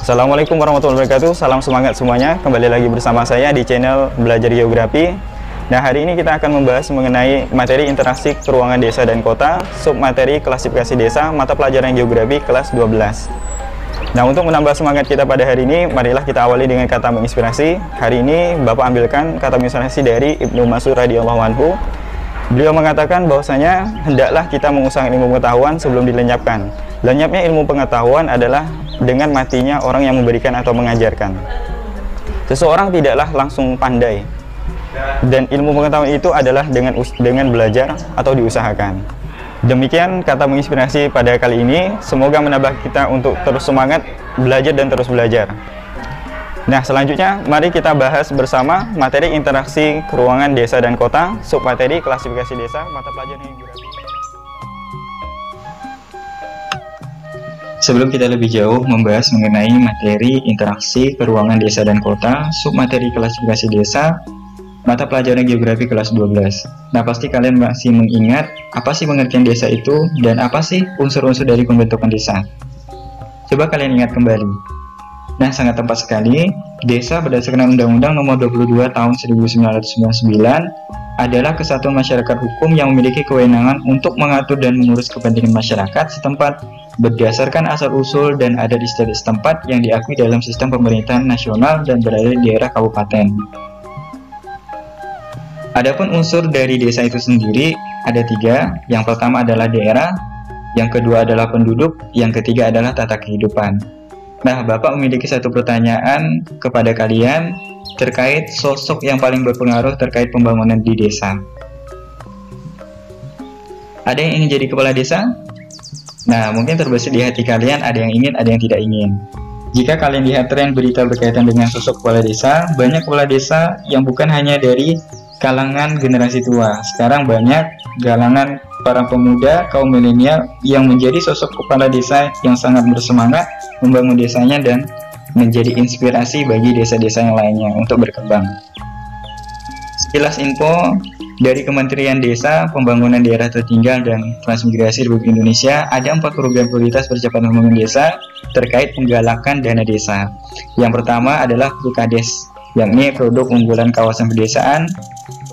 Assalamualaikum warahmatullahi wabarakatuh. Salam semangat semuanya. Kembali lagi bersama saya di channel Belajar Geografi. Nah, hari ini kita akan membahas mengenai materi interaksi keruangan desa dan kota, submateri klasifikasi desa, mata pelajaran geografi kelas 12. Nah, untuk menambah semangat kita pada hari ini, marilah kita awali dengan kata menginspirasi. Hari ini Bapak ambilkan kata menginspirasi dari Ibnu Mas'ud radhiyallahu anhu. Beliau mengatakan bahwasanya hendaklah kita mengusahakan ilmu pengetahuan sebelum dilenyapkan. Lenyapnya ilmu pengetahuan adalah dengan matinya orang yang memberikan atau mengajarkan. Seseorang tidaklah langsung pandai, dan ilmu pengetahuan itu adalah dengan belajar atau diusahakan. Demikian kata menginspirasi pada kali ini. Semoga menambah kita untuk terus semangat belajar dan terus belajar. Nah, selanjutnya mari kita bahas bersama materi interaksi keruangan desa dan kota, submateri klasifikasi desa, mata pelajaran geografi. Sebelum kita lebih jauh membahas mengenai materi interaksi keruangan desa dan kota, submateri klasifikasi desa, mata pelajaran geografi kelas 12. Nah, pasti kalian masih mengingat apa sih pengertian desa itu dan apa sih unsur-unsur dari pembentukan desa. Coba kalian ingat kembali. Nah, sangat tepat sekali, desa berdasarkan Undang-Undang Nomor 22 Tahun 1999 adalah kesatuan masyarakat hukum yang memiliki kewenangan untuk mengatur dan mengurus kepentingan masyarakat setempat berdasarkan asal-usul dan ada di setiap setempat yang diakui dalam sistem pemerintahan nasional dan berada di daerah kabupaten. Adapun unsur dari desa itu sendiri ada 3. Yang pertama adalah daerah, yang kedua adalah penduduk, yang ketiga adalah tata kehidupan. Nah, Bapak memiliki satu pertanyaan kepada kalian terkait sosok yang paling berpengaruh terkait pembangunan di desa. Ada yang ingin jadi kepala desa? Nah, mungkin terbesit di hati kalian, ada yang ingin, ada yang tidak ingin. Jika kalian lihat tren berita berkaitan dengan sosok kepala desa, banyak kepala desa yang bukan hanya dari kalangan generasi tua. Sekarang banyak kalangan para pemuda, kaum milenial yang menjadi sosok kepala desa yang sangat bersemangat membangun desanya dan menjadi inspirasi bagi desa-desa yang lainnya untuk berkembang. Sekilas info dari Kementerian Desa, Pembangunan Daerah Tertinggal dan Transmigrasi Republik Indonesia, ada 4 program prioritas percepatan pembangunan desa terkait penggalakan dana desa. Yang pertama adalah PUKADES, yakni produk unggulan kawasan pedesaan.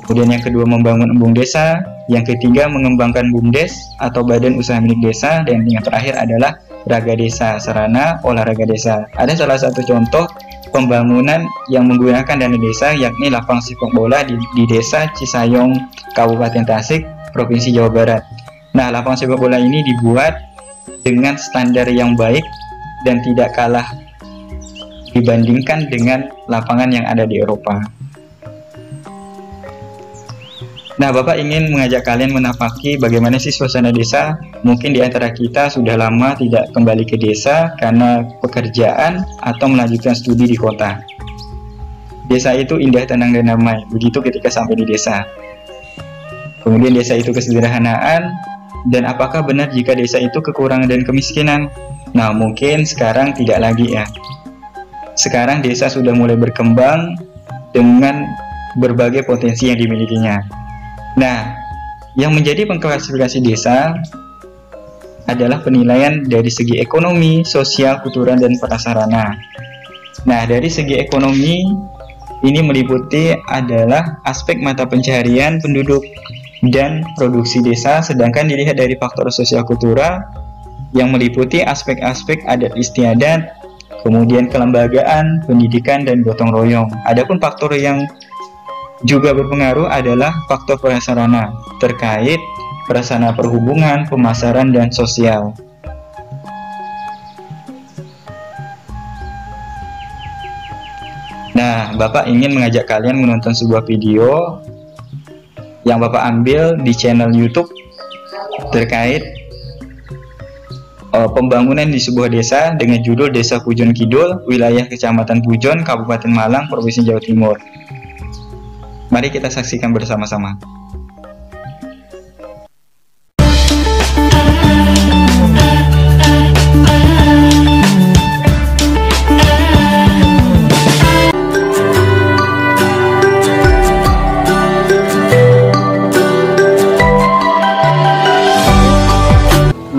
Kemudian yang kedua membangun embung desa, yang ketiga mengembangkan BUMDes atau badan usaha milik desa, dan yang terakhir adalah raga desa, sarana olahraga desa. Ada salah satu contoh pembangunan yang menggunakan dana desa, yakni lapang sepak bola di desa Cisayong, Kabupaten Tasik, Provinsi Jawa Barat. Nah, lapang sepak bola ini dibuat dengan standar yang baik dan tidak kalah dibandingkan dengan lapangan yang ada di Eropa. Nah, Bapak ingin mengajak kalian menapaki bagaimana sih suasana desa. Mungkin di antara kita sudah lama tidak kembali ke desa karena pekerjaan atau melanjutkan studi di kota. Desa itu indah, tenang, dan damai. Begitu ketika sampai di desa. Kemudian desa itu kesederhanaan. Dan apakah benar jika desa itu kekurangan dan kemiskinan? Nah, mungkin sekarang tidak lagi ya. Sekarang desa sudah mulai berkembang dengan berbagai potensi yang dimilikinya. Nah, yang menjadi pengklasifikasi desa adalah penilaian dari segi ekonomi, sosial, kultural, dan prasarana. Nah, dari segi ekonomi, ini meliputi adalah aspek mata pencaharian penduduk dan produksi desa, sedangkan dilihat dari faktor sosial kultural yang meliputi aspek-aspek adat istiadat, kemudian kelembagaan, pendidikan, dan gotong royong. Adapun faktor yang juga berpengaruh adalah faktor prasarana terkait prasarana perhubungan, pemasaran, dan sosial. Nah, Bapak ingin mengajak kalian menonton sebuah video yang Bapak ambil di channel YouTube terkait pembangunan di sebuah desa dengan judul Desa Pujon Kidul, wilayah Kecamatan Pujon, Kabupaten Malang, Provinsi Jawa Timur. Mari kita saksikan bersama-sama.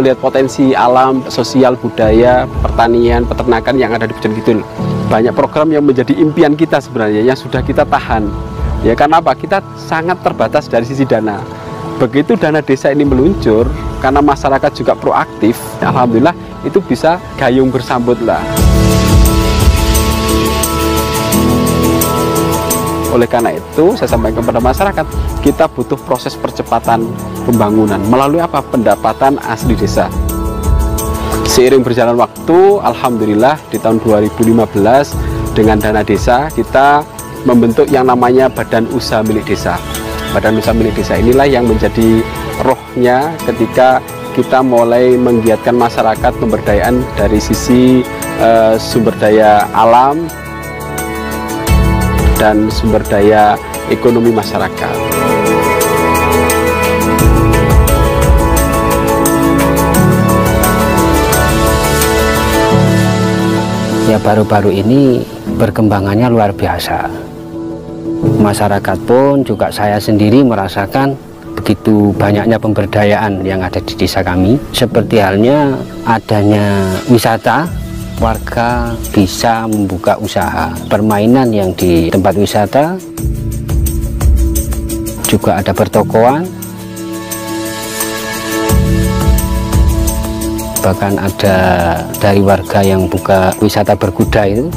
melihat potensi alam, sosial, budaya, pertanian, peternakan yang ada di Pujon Kidul. Banyak program yang menjadi impian kita sebenarnya, yang sudah kita tahan. Ya karena apa? Kita sangat terbatas dari sisi dana. Begitu dana desa ini meluncur, karena masyarakat juga proaktif, alhamdulillah itu bisa gayung bersambut lah. Oleh karena itu, saya sampaikan kepada masyarakat, kita butuh proses percepatan pembangunan. Melalui apa? Pendapatan asli desa. Seiring berjalan waktu, alhamdulillah di tahun 2015 dengan dana desa kita membentuk yang namanya Badan Usaha Milik Desa. Badan Usaha Milik Desa inilah yang menjadi rohnya ketika kita mulai menggiatkan masyarakat pemberdayaan dari sisi sumber daya alam dan sumber daya ekonomi masyarakat. Ya baru-baru ini perkembangannya luar biasa. Masyarakat pun juga saya sendiri merasakan begitu banyaknya pemberdayaan yang ada di desa kami. Seperti halnya adanya wisata, warga bisa membuka usaha. Permainan yang di tempat wisata, juga ada pertokoan, bahkan ada dari warga yang buka wisata berkuda itu.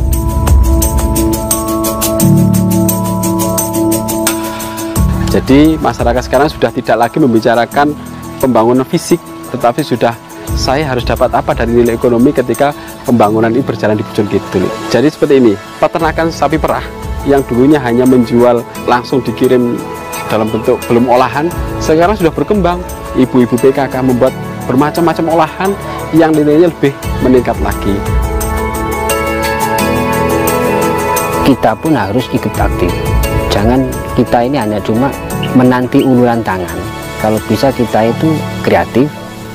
Jadi masyarakat sekarang sudah tidak lagi membicarakan pembangunan fisik, tetapi sudah saya harus dapat apa dari nilai ekonomi ketika pembangunan ini berjalan di Pujon Kidul. Jadi seperti ini, peternakan sapi perah yang dulunya hanya menjual langsung dikirim dalam bentuk belum olahan, sekarang sudah berkembang. Ibu-ibu PKK membuat bermacam-macam olahan yang nilainya lebih meningkat lagi. Kita pun harus ikut aktif. Jangan kita ini hanya cuma menanti uluran tangan. Kalau bisa kita itu kreatif,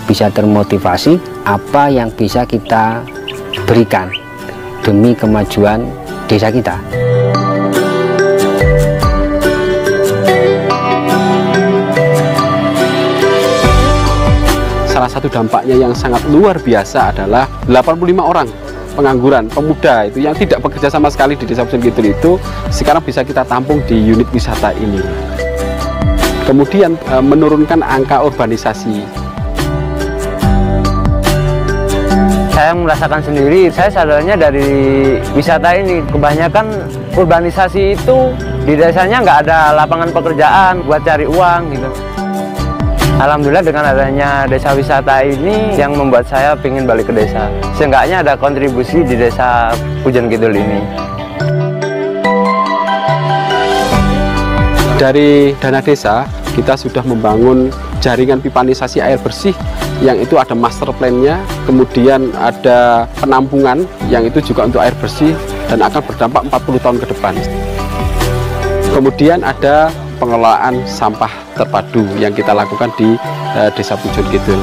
bisa termotivasi apa yang bisa kita berikan demi kemajuan desa kita. Salah satu dampaknya yang sangat luar biasa adalah 85 orang pengangguran pemuda itu yang tidak bekerja sama sekali di Desa Pujon Kidul itu sekarang bisa kita tampung di unit wisata ini. Kemudian menurunkan angka urbanisasi. Saya merasakan sendiri, saya sadarnya dari wisata ini kebanyakan urbanisasi itu di desanya nggak ada lapangan pekerjaan buat cari uang gitu. Alhamdulillah dengan adanya desa wisata ini yang membuat saya ingin balik ke desa. Seenggaknya ada kontribusi di Desa Pujon Kidul ini. Dari dana desa, kita sudah membangun jaringan pipanisasi air bersih yang itu ada master plan-nya, kemudian ada penampungan yang itu juga untuk air bersih dan akan berdampak 40 tahun ke depan. Kemudian ada pengelolaan sampah terpadu yang kita lakukan di Desa Pujon Kidul.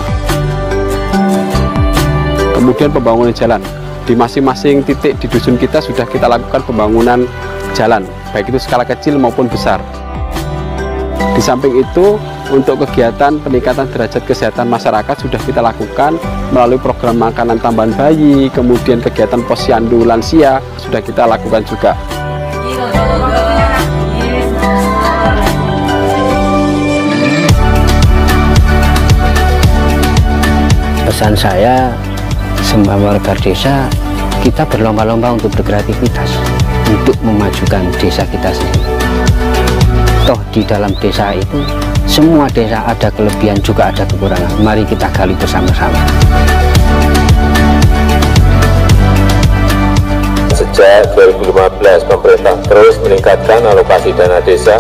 Kemudian pembangunan jalan. Di masing-masing titik di dusun kita sudah kita lakukan pembangunan jalan, baik itu skala kecil maupun besar. Di samping itu, untuk kegiatan peningkatan derajat kesehatan masyarakat sudah kita lakukan melalui program makanan tambahan bayi, kemudian kegiatan posyandu lansia sudah kita lakukan juga. Pesan saya, semua warga desa, kita berlomba-lomba untuk berkreativitas, untuk memajukan desa kita sendiri. Toh di dalam desa itu, semua desa ada kelebihan juga ada kekurangan. Mari kita gali bersama-sama. Sejak 2015, pemerintah terus meningkatkan alokasi dana desa.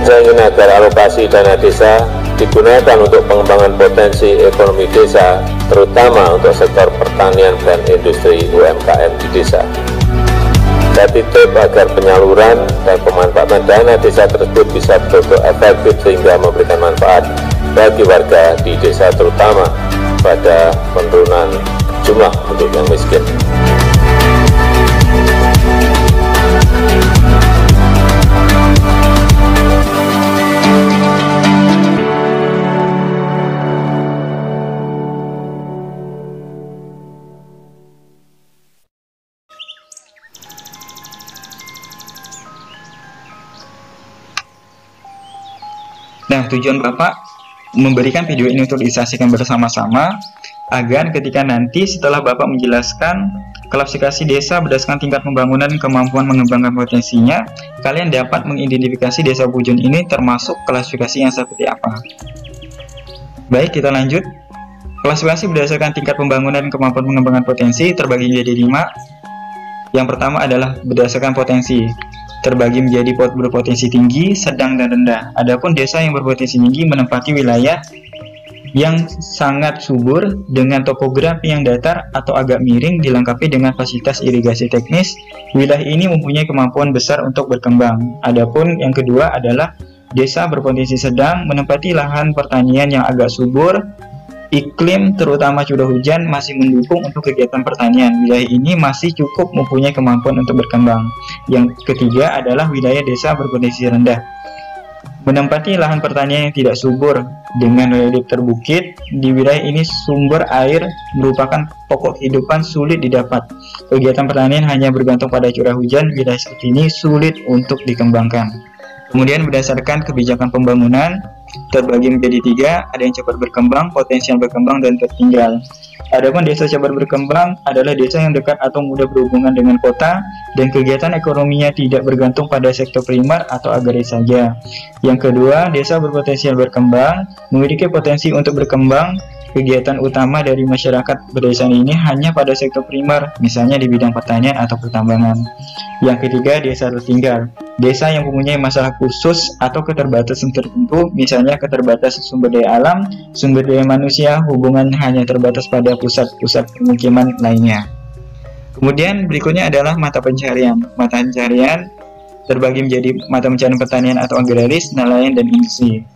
Saya ingin agar alokasi dana desa digunakan untuk pengembangan potensi ekonomi desa, terutama untuk sektor pertanian dan industri UMKM di desa. Saya titip agar penyaluran dan pemanfaatan dana desa tersebut bisa betul-betul efektif sehingga memberikan manfaat bagi warga di desa, terutama pada penurunan jumlah penduduk yang miskin. Nah, tujuan Bapak memberikan video ini untuk disaksikan bersama-sama agar ketika nanti setelah Bapak menjelaskan klasifikasi desa berdasarkan tingkat pembangunan dan kemampuan mengembangkan potensinya, kalian dapat mengidentifikasi desa Pujon ini termasuk klasifikasi yang seperti apa. Baik, kita lanjut. Klasifikasi berdasarkan tingkat pembangunan dan kemampuan mengembangkan potensi terbagi menjadi 5. Yang pertama adalah berdasarkan potensi, terbagi menjadi berpotensi tinggi, sedang, dan rendah. Adapun desa yang berpotensi tinggi menempati wilayah yang sangat subur dengan topografi yang datar atau agak miring dilengkapi dengan fasilitas irigasi teknis. Wilayah ini mempunyai kemampuan besar untuk berkembang. Adapun yang kedua adalah desa berpotensi sedang menempati lahan pertanian yang agak subur. Iklim terutama curah hujan masih mendukung untuk kegiatan pertanian. Wilayah ini masih cukup mempunyai kemampuan untuk berkembang. Yang ketiga adalah wilayah desa berpotensi rendah, menempati lahan pertanian yang tidak subur dengan relief terbukit. Di wilayah ini sumber air merupakan pokok kehidupan sulit didapat. Kegiatan pertanian hanya bergantung pada curah hujan. Wilayah seperti ini sulit untuk dikembangkan. Kemudian berdasarkan kebijakan pembangunan terbagi menjadi 3, ada yang cepat berkembang, potensial berkembang, dan tertinggal. Adapun desa cepat berkembang adalah desa yang dekat atau mudah berhubungan dengan kota dan kegiatan ekonominya tidak bergantung pada sektor primer atau agraris saja. Yang kedua, desa berpotensial berkembang, memiliki potensi untuk berkembang. Kegiatan utama dari masyarakat pedesaan ini hanya pada sektor primer, misalnya di bidang pertanian atau pertambangan. Yang ketiga, desa tertinggal, desa yang mempunyai masalah khusus atau keterbatasan tertentu, misalnya keterbatasan sumber daya alam, sumber daya manusia, hubungan hanya terbatas pada pusat-pusat pemukiman lainnya. Kemudian berikutnya adalah mata pencarian. Mata pencarian terbagi menjadi mata pencarian pertanian atau agraris, nelayan, dan industri.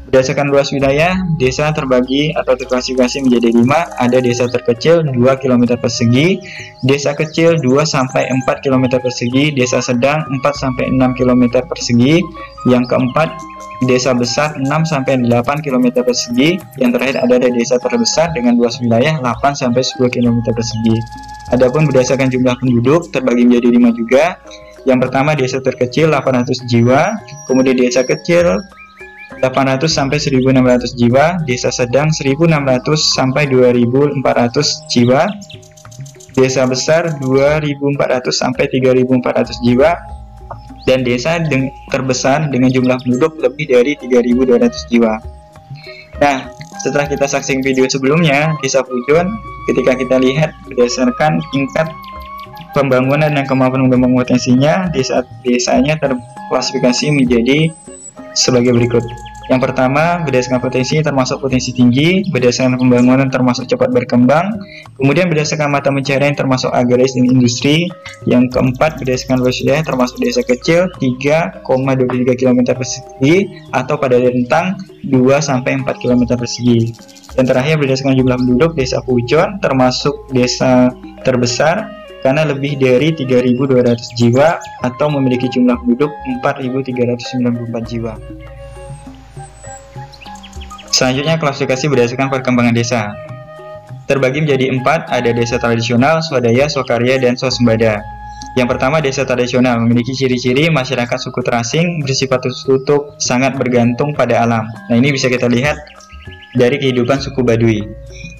Berdasarkan luas wilayah, desa terbagi atau terklasifikasi menjadi 5. Ada desa terkecil 2 km persegi, desa kecil 2-4 km persegi, desa sedang 4-6 km persegi. Yang keempat, desa besar 6-8 km persegi. Yang terakhir adalah desa terbesar dengan luas wilayah 8-10 km persegi. Adapun berdasarkan jumlah penduduk terbagi menjadi 5 juga. Yang pertama, desa terkecil 800 jiwa, kemudian desa kecil 800 sampai 1.600 jiwa, desa sedang 1.600 sampai 2.400 jiwa, desa besar 2.400 sampai 3.400 jiwa, dan desa terbesar dengan jumlah penduduk lebih dari 3.200 jiwa. Nah, setelah kita saksikan video sebelumnya, desa Pujon, ketika kita lihat berdasarkan tingkat pembangunan dan kemampuan mengembang potensinya, desanya terklasifikasi menjadi sebagai berikut. Yang pertama, berdasarkan potensi termasuk potensi tinggi, berdasarkan pembangunan termasuk cepat berkembang, kemudian berdasarkan mata pencarian termasuk agraris dan industri. Yang keempat, berdasarkan luas wilayah termasuk desa kecil 3,23 km persegi atau pada rentang 2-4 km persegi. Dan terakhir, berdasarkan jumlah penduduk, desa Pujon termasuk desa terbesar karena lebih dari 3.200 jiwa atau memiliki jumlah penduduk 4.394 jiwa. Selanjutnya, klasifikasi berdasarkan perkembangan desa. Terbagi menjadi 4, ada desa tradisional, swadaya, swakarya, dan swasembada. Yang pertama, desa tradisional memiliki ciri-ciri masyarakat suku terasing, bersifat tertutup, sangat bergantung pada alam. Nah, ini bisa kita lihat dari kehidupan suku Baduy.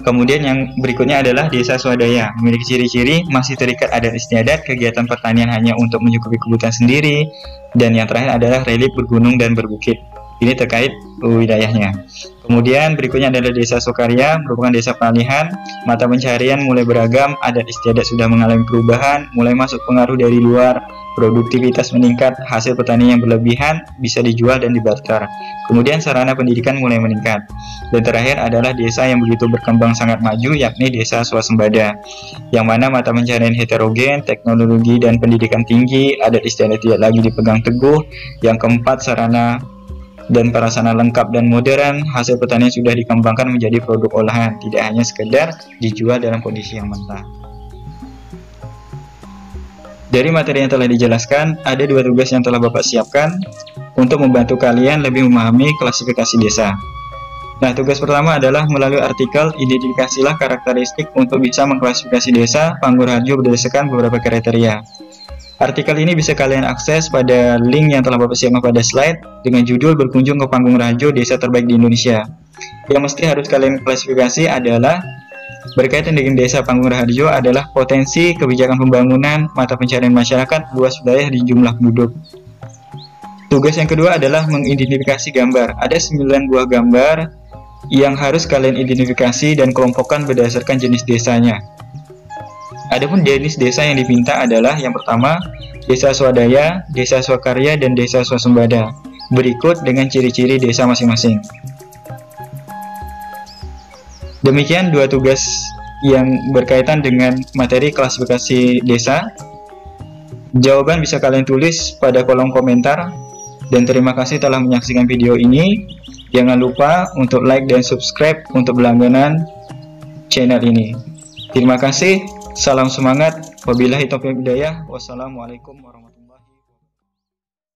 Kemudian yang berikutnya adalah desa swadaya, memiliki ciri-ciri masih terikat adat istiadat, kegiatan pertanian hanya untuk mencukupi kebutuhan sendiri, dan yang terakhir adalah relief bergunung dan berbukit. Ini terkait wilayahnya. Kemudian berikutnya adalah desa Sokarya, merupakan desa pengalihan, mata pencarian mulai beragam, adat istiadat sudah mengalami perubahan, mulai masuk pengaruh dari luar, produktivitas meningkat, hasil petani yang berlebihan bisa dijual dan dibarter. Kemudian sarana pendidikan mulai meningkat. Dan terakhir adalah desa yang begitu berkembang sangat maju, yakni desa swasembada, yang mana mata pencarian heterogen, teknologi dan pendidikan tinggi, adat istiadat tidak lagi dipegang teguh. Yang keempat, sarana dan prasarana lengkap dan modern, hasil pertanian sudah dikembangkan menjadi produk olahan, tidak hanya sekedar dijual dalam kondisi yang mentah. Dari materi yang telah dijelaskan, ada 2 tugas yang telah Bapak siapkan untuk membantu kalian lebih memahami klasifikasi desa. Nah, tugas pertama adalah melalui artikel, identifikasilah karakteristik untuk bisa mengklasifikasi desa Panggurharjo berdasarkan beberapa kriteria. Artikel ini bisa kalian akses pada link yang telah Bapak siapkan pada slide dengan judul Berkunjung ke Panggung Rajo Desa Terbaik di Indonesia. Yang mesti harus kalian klasifikasi adalah berkaitan dengan Desa Panggung Raharjo adalah potensi kebijakan pembangunan mata pencaharian masyarakat luas wilayah di jumlah penduduk. Tugas yang kedua adalah mengidentifikasi gambar. Ada 9 buah gambar yang harus kalian identifikasi dan kelompokkan berdasarkan jenis desanya. Adapun jenis desa yang diminta adalah yang pertama, desa swadaya, desa swakarya, dan desa swasembada. Berikut dengan ciri-ciri desa masing-masing. Demikian 2 tugas yang berkaitan dengan materi klasifikasi desa. Jawaban bisa kalian tulis pada kolom komentar. Dan terima kasih telah menyaksikan video ini. Jangan lupa untuk like dan subscribe untuk berlangganan channel ini. Terima kasih. Salam semangat. Wabillahi taufiq hidayah. Wassalamualaikum warahmatullahi wabarakatuh.